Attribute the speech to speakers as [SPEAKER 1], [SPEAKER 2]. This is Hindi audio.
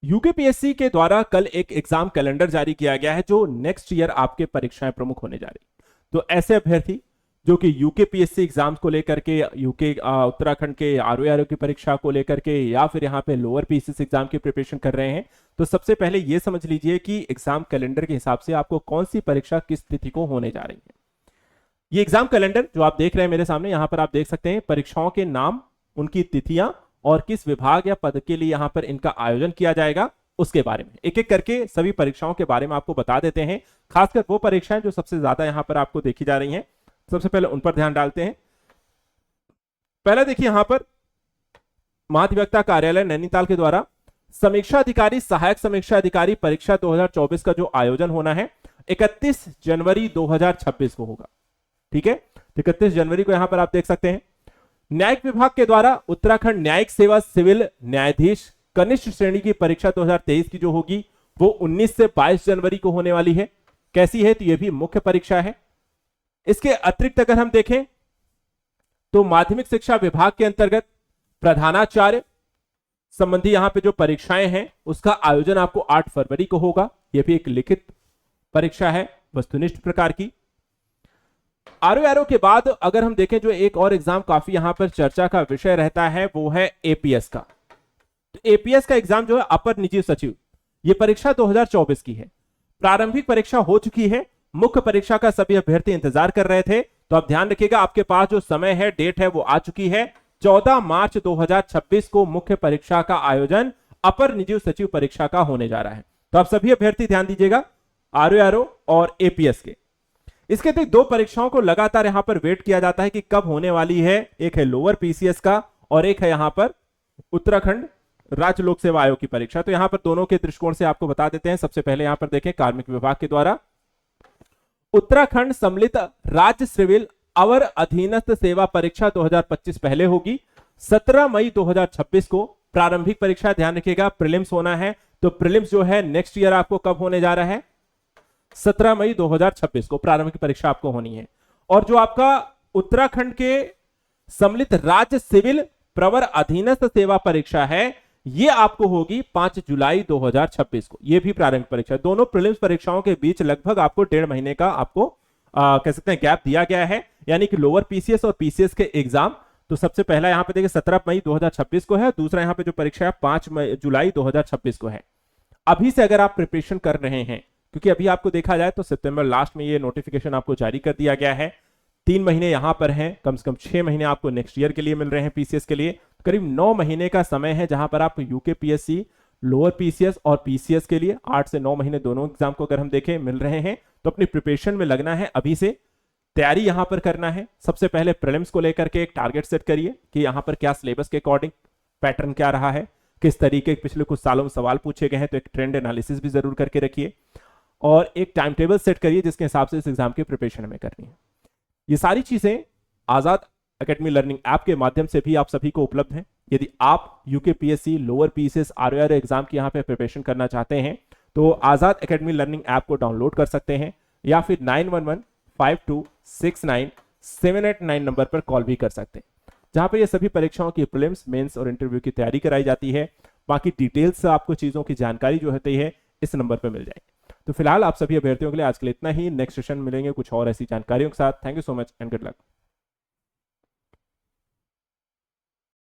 [SPEAKER 1] यूकेपीएससी के द्वारा कल एक एग्जाम कैलेंडर जारी किया गया है जो नेक्स्ट ईयर आपके परीक्षाएं प्रमुख होने जा रही। तो ऐसे अभ्यर्थी जो कि यूकेपीएससी एग्जाम्स को लेकर के उत्तराखंड के आरओआरओ की परीक्षा को लेकर के या फिर यहाँ पे लोअर पीसीएस एग्जाम की प्रिपरेशन कर रहे हैं, तो सबसे पहले ये समझ लीजिए कि एग्जाम कैलेंडर के हिसाब से आपको कौन सी परीक्षा किस तिथि को होने जा रही है। ये एग्जाम कैलेंडर जो आप देख रहे हैं मेरे सामने, यहाँ पर आप देख सकते हैं परीक्षाओं के नाम, उनकी तिथियां और किस विभाग या पद के लिए यहां पर इनका आयोजन किया जाएगा उसके बारे में एक एक करके सभी परीक्षाओं के बारे में आपको बता देते हैं। खासकर वो परीक्षाएं जो सबसे ज्यादा यहां पर आपको देखी जा रही हैं, सबसे पहले उन पर ध्यान डालते हैं। पहला देखिए यहां पर महाधिवक्ता कार्यालय नैनीताल के द्वारा समीक्षा अधिकारी सहायक समीक्षा अधिकारी परीक्षा 2024 का जो आयोजन होना है 31 जनवरी 2026 को होगा। ठीक है, 31 जनवरी को यहां पर आप देख सकते हैं। न्यायिक विभाग के द्वारा उत्तराखंड न्यायिक सेवा सिविल न्यायाधीश कनिष्ठ श्रेणी की परीक्षा 2023 की जो होगी वो 19 से 22 जनवरी को होने वाली है। कैसी है? तो यह भी मुख्य परीक्षा है। इसके अतिरिक्त अगर हम देखें तो माध्यमिक शिक्षा विभाग के अंतर्गत प्रधानाचार्य संबंधी यहां पे जो परीक्षाएं हैं उसका आयोजन आपको 8 फरवरी को होगा। यह भी एक लिखित परीक्षा है, वस्तुनिष्ठ प्रकार की। आरओआरओ के बाद अगर हम देखें जो एक और एग्जाम काफी यहां पर चर्चा का विषय रहता है वो है एपीएस का। तो एपीएस का एग्जाम जो है अपर निजी सचिव, ये परीक्षा 2024 की है। प्रारंभिक परीक्षा हो चुकी है, मुख्य परीक्षा का सभी अभ्यर्थी इंतजार कर रहे थे। तो आप ध्यान रखिएगा, आपके पास जो समय है, डेट है, वो आ चुकी है। 14 मार्च 2026 को मुख्य परीक्षा का आयोजन अपर निजी सचिव परीक्षा का होने जा रहा है। तो आप सभी अभ्यर्थी ध्यान दीजिएगा आरओआरओ और एपीएस के। इसके अतिरिक्त 2 परीक्षाओं को लगातार यहां पर वेट किया जाता है कि कब होने वाली है। एक है लोअर पीसीएस का और एक है यहां पर उत्तराखंड राज्य लोक सेवा आयोग की परीक्षा। तो यहां पर दोनों के दृष्टिकोण से आपको बता देते हैं। सबसे पहले यहां पर देखें कार्मिक विभाग के द्वारा उत्तराखंड सम्मिलित राज्य सिविल अवर अधीनस्थ सेवा परीक्षा 2025 पहले होगी 17 मई 2026 को। प्रारंभिक परीक्षा ध्यान रखिएगा प्रीलिम्स होना है। तो प्रीलिम्स जो है नेक्स्ट ईयर आपको कब होने जा रहा है? 17 मई 2026 को प्रारंभिक परीक्षा आपको होनी है। और जो आपका उत्तराखंड के सम्मिलित राज्य सिविल प्रवर अधीनस्थ सेवा परीक्षा है ये आपको होगी 5 जुलाई 2026 को। ये भी प्रारंभिक परीक्षा। दोनों प्रीलिम्स परीक्षाओं के बीच लगभग आपको 1.5 महीने का आपको कह सकते हैं गैप दिया गया है, यानी कि लोअर पीसीएस और पीसीएस के एग्जाम। तो सबसे पहला यहां पे देखिए 17 मई 2026 को है, दूसरा यहां पे जो परीक्षा है 5 जुलाई 2026 को है। अभी से अगर आप प्रिपरेशन कर रहे हैं, क्योंकि अभी आपको देखा जाए तो सितंबर लास्ट में ये नोटिफिकेशन आपको जारी कर दिया गया है। 3 महीने यहां पर हैं, कम से कम 6 महीने आपको नेक्स्ट ईयर के लिए मिल रहे हैं पीसीएस के लिए। करीब 9 महीने का समय है जहां पर आप यूकेपीएससी लोअर पीसीएस और पीसीएस के लिए 8 से 9 महीने दोनों एग्जाम को अगर हम देखें मिल रहे हैं। तो अपनी प्रिपरेशन में लगना है, अभी से तैयारी यहां पर करना है। सबसे पहले प्रीलिम्स को लेकर के एक टारगेट सेट करिए कि यहां पर क्या सिलेबस के अकॉर्डिंग पैटर्न क्या रहा है, किस तरीके के पिछले कुछ सालों में सवाल पूछे गए हैं। तो एक ट्रेंड एनालिसिस भी जरूर करके रखिए और एक टाइम टेबल सेट करिए जिसके हिसाब से इस एग्जाम की प्रिपरेशन हमें करनी है। ये सारी चीजें आजाद एकेडमी लर्निंग ऐप के माध्यम से भी आप सभी को उपलब्ध हैं। यदि आप UKPSC lower PCS RORO exam की यहां पे प्रिपरेशन करना चाहते हैं तो आजाद एकेडमी लर्निंग ऐप को डाउनलोड कर सकते हैं या फिर 9115269789 नंबर पर कॉल भी कर सकते हैं, जहां पर ये सभी परीक्षाओं की प्रीलिम्स, मेंस और इंटरव्यू की तैयारी कराई जाती है। बाकी डिटेल्स से आपको चीजों की जानकारी जो होती है इस नंबर पर मिल जाएगी। तो फिलहाल आप सभी अभ्यर्थियों के लिए आज के लिए इतना ही। नेक्स्ट सेशन मिलेंगे कुछ और ऐसी जानकारियों के साथ। Thank you so much and good luck.